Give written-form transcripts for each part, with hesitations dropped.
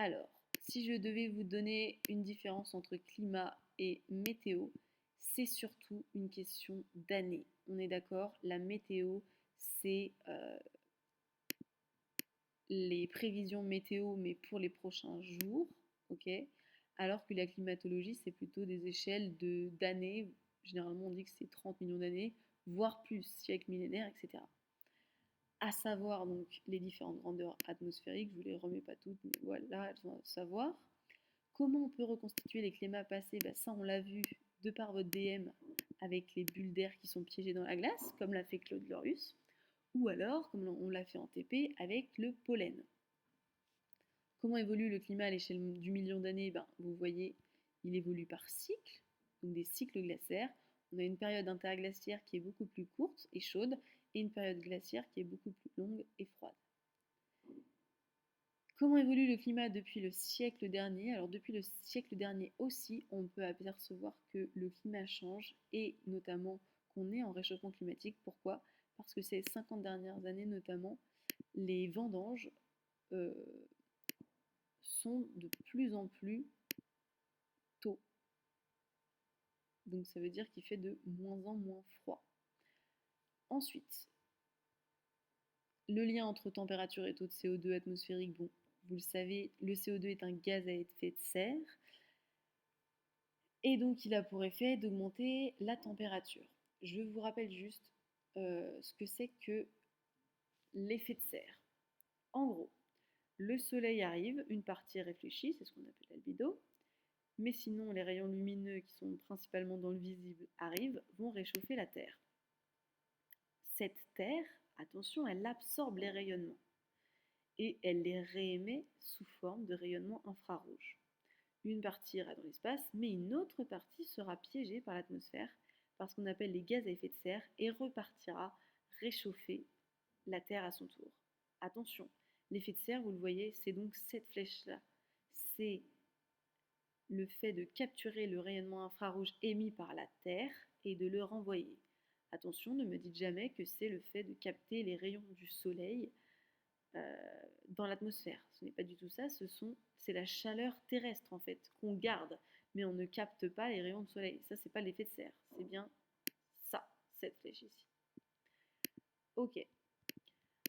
Alors, si je devais vous donner une différence entre climat et météo, c'est surtout une question d'année. On est d'accord? La météo, c'est les prévisions météo, mais pour les prochains jours, ok? Alors que la climatologie, c'est plutôt des échelles d'années. Généralement, on dit que c'est 30 millions d'années, voire plus, siècles millénaires, etc. À savoir donc les différentes grandeurs atmosphériques, je ne vous les remets pas toutes, mais voilà, elles sont à savoir. Comment on peut reconstituer les climats passés? Ça, on l'a vu de par votre DM avec les bulles d'air qui sont piégées dans la glace, comme l'a fait Claude Lorius, ou alors, comme on l'a fait en TP, avec le pollen. Comment évolue le climat à l'échelle du million d'années? Vous voyez, il évolue par cycle, donc des cycles glaciaires. On a une période interglaciaire qui est beaucoup plus courte et chaude, et une période glaciaire qui est beaucoup plus longue et froide. Comment évolue le climat depuis le siècle dernier? Alors depuis le siècle dernier aussi, on peut apercevoir que le climat change et notamment qu'on est en réchauffement climatique. Pourquoi? Parce que ces 50 dernières années notamment, les vendanges euh, sont de plus en plus tôt. Donc ça veut dire qu'il fait de moins en moins froid. Ensuite, le lien entre température et taux de CO2 atmosphérique, bon, vous le savez, le CO2 est un gaz à effet de serre. Et donc, il a pour effet d'augmenter la température. Je vous rappelle juste ce que c'est que l'effet de serre. En gros, le soleil arrive, une partie réfléchie, c'est ce qu'on appelle l'albédo, mais sinon les rayons lumineux qui sont principalement dans le visible arrivent, vont réchauffer la Terre. Cette Terre, attention, elle absorbe les rayonnements et elle les réémet sous forme de rayonnement infrarouge. Une partie ira dans l'espace, mais une autre partie sera piégée par l'atmosphère par ce qu'on appelle les gaz à effet de serre et repartira réchauffer la Terre à son tour. Attention, l'effet de serre, vous le voyez, c'est donc cette flèche-là. C'est le fait de capturer le rayonnement infrarouge émis par la Terre et de le renvoyer. Attention, ne me dites jamais que c'est le fait de capter les rayons du Soleil dans l'atmosphère. Ce n'est pas du tout ça, c'est la chaleur terrestre en fait qu'on garde, mais on ne capte pas les rayons de soleil. Ça, c'est pas l'effet de serre, c'est bien ça, cette flèche ici. Ok.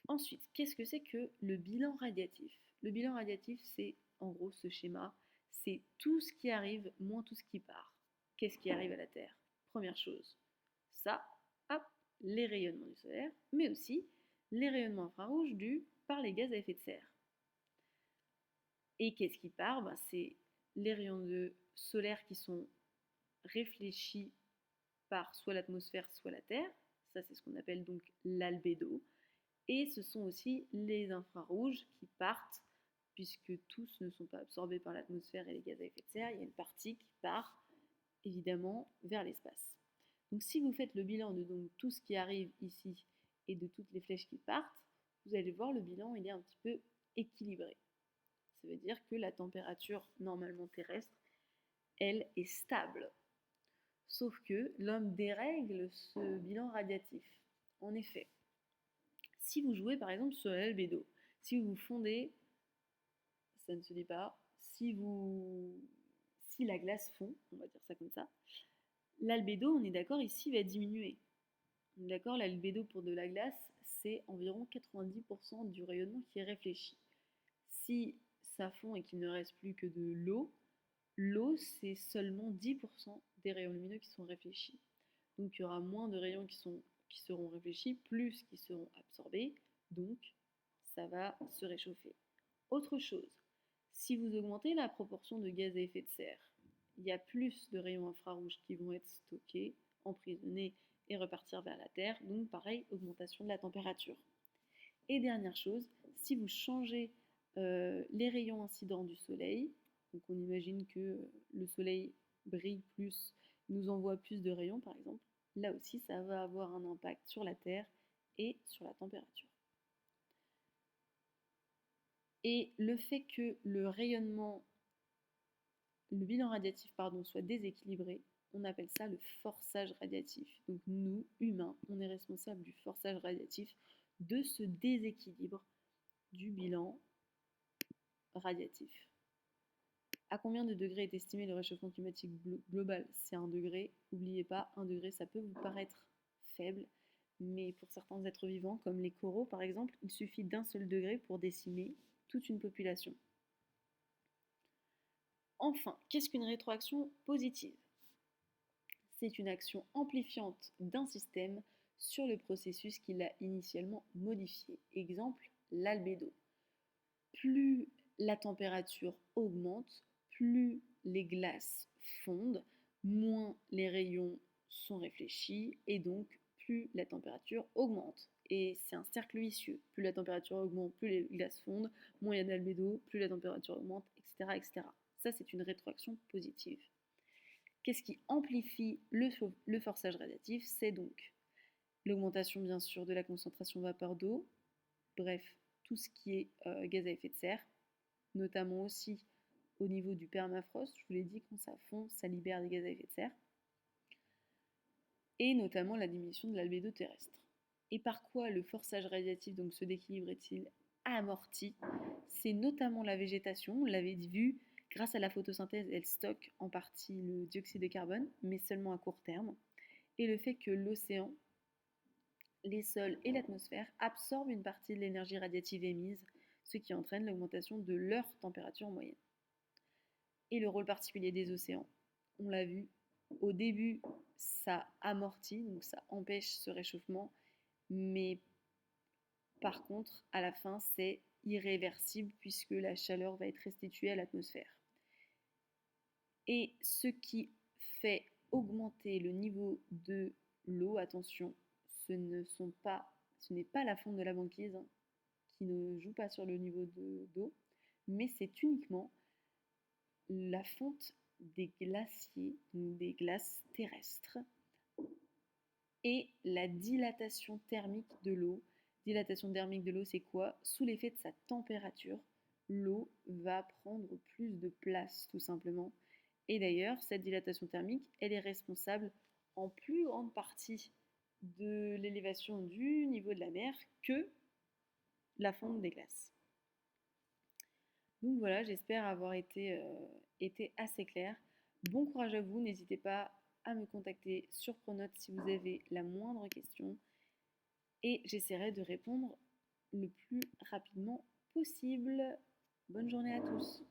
Ensuite, qu'est-ce que c'est que le bilan radiatif? Le bilan radiatif, c'est en gros ce schéma, c'est tout ce qui arrive moins tout ce qui part. Qu'est-ce qui arrive à la Terre? Première chose, ça, hop, les rayonnements du solaire, mais aussi les rayonnements infrarouges dus par les gaz à effet de serre. Et qu'est-ce qui part? C'est les rayons solaires qui sont réfléchis par soit l'atmosphère, soit la Terre. Ça, c'est ce qu'on appelle donc l'albédo. Et ce sont aussi les infrarouges qui partent, puisque tous ne sont pas absorbés par l'atmosphère et les gaz à effet de serre. Il y a une partie qui part, évidemment, vers l'espace. Donc si vous faites le bilan de donc, tout ce qui arrive ici et de toutes les flèches qui partent, vous allez voir, le bilan il est un petit peu équilibré. Ça veut dire que la température normalement terrestre, elle, est stable. Sauf que l'homme dérègle ce bilan radiatif. En effet, si vous jouez par exemple sur l'albédo, si vous fondez, ça ne se dit pas, si la glace fond, on va dire ça comme ça, l'albédo, on est d'accord, ici va diminuer. On est d'accord, l'albédo pour de la glace, c'est environ 90% du rayonnement qui est réfléchi. Si ça fond et qu'il ne reste plus que de l'eau, c'est seulement 10% des rayons lumineux qui sont réfléchis. Donc il y aura moins de rayons qui seront réfléchis, plus qui seront absorbés, donc ça va se réchauffer. Autre chose, si vous augmentez la proportion de gaz à effet de serre, il y a plus de rayons infrarouges qui vont être stockés, emprisonnés et repartir vers la Terre, donc pareil, augmentation de la température. Et dernière chose, si vous changez les rayons incidents du Soleil, donc on imagine que le Soleil brille plus, nous envoie plus de rayons par exemple, là aussi ça va avoir un impact sur la Terre et sur la température. Et le fait que le bilan radiatif soit déséquilibré, on appelle ça le forçage radiatif. Donc nous, humains, on est responsable du forçage radiatif, de ce déséquilibre du bilan radiatif. À combien de degrés est estimé le réchauffement climatique global? C'est 1 degré. N'oubliez pas, 1 degré, ça peut vous paraître faible, mais pour certains êtres vivants, comme les coraux par exemple, il suffit d'un seul degré pour décimer toute une population. Enfin, qu'est-ce qu'une rétroaction positive? C'est une action amplifiante d'un système sur le processus qui l'a initialement modifié. Exemple, l'albédo. Plus la température augmente, plus les glaces fondent, moins les rayons sont réfléchis et donc plus la température augmente. Et c'est un cercle vicieux. Plus la température augmente, plus les glaces fondent, moins il y a d'albédo, plus la température augmente, etc. etc. Ça, c'est une rétroaction positive. Qu'est-ce qui amplifie le forçage radiatif? C'est donc l'augmentation, bien sûr, de la concentration vapeur d'eau, bref, tout ce qui est gaz à effet de serre, notamment aussi au niveau du permafrost. Je vous l'ai dit, quand ça fond, ça libère des gaz à effet de serre. Et notamment la diminution de l'albédo terrestre. Et par quoi le forçage radiatif, donc ce déséquilibre, est-il amorti? C'est notamment la végétation, on l'avait vu, grâce à la photosynthèse, elle stocke en partie le dioxyde de carbone, mais seulement à court terme. Et le fait que l'océan, les sols et l'atmosphère absorbent une partie de l'énergie radiative émise, ce qui entraîne l'augmentation de leur température moyenne. Et le rôle particulier des océans, on l'a vu, au début, ça amortit, donc ça empêche ce réchauffement, mais par contre, à la fin, c'est irréversible puisque la chaleur va être restituée à l'atmosphère. Et ce qui fait augmenter le niveau de l'eau, attention, ce n'est pas la fonte de la banquise qui ne joue pas sur le niveau d'eau, mais c'est uniquement la fonte des glaciers, des glaces terrestres, et la dilatation thermique de l'eau. Dilatation thermique de l'eau, c'est quoi? Sous l'effet de sa température, l'eau va prendre plus de place, tout simplement. Et d'ailleurs, cette dilatation thermique, elle est responsable en plus grande partie de l'élévation du niveau de la mer que la fonte des glaces. Donc voilà, j'espère avoir été assez claire. Bon courage à vous, n'hésitez pas à me contacter sur Pronote si vous avez la moindre question et j'essaierai de répondre le plus rapidement possible. Bonne journée à tous.